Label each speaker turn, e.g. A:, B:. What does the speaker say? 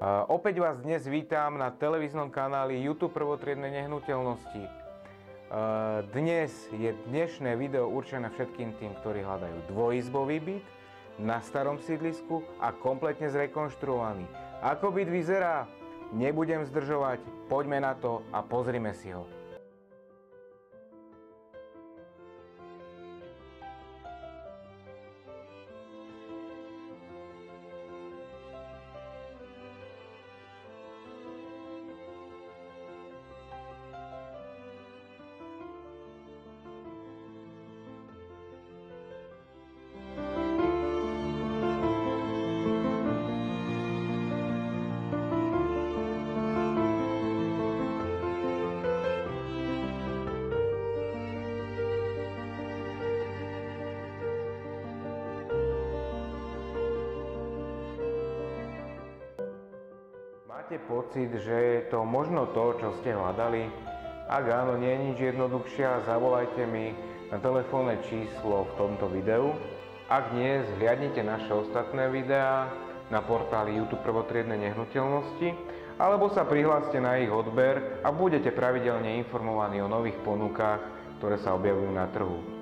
A: Opäť vás dnes vítam na televíznom kanáli YouTube Prvotriedne nehnuteľnosti. Dnes je dnešné video určené všetkým tým, ktorí hľadajú dvojizbový byt na starom sídlisku a kompletne zrekonštruovaný. Ako byt vyzerá? Nebudem zdržovať, poďme na to a pozrime si ho. Máte pocit, že je to možno to, čo ste hľadali? Ak áno, nie je nič jednoduchšie, zavolajte mi na telefónne číslo v tomto videu. Ak nie, zhliadnite naše ostatné videá na portáli YouTube Prvotriedne nehnuteľnosti alebo sa prihláste na ich odber a budete pravidelne informovaní o nových ponukách, ktoré sa objavujú na trhu.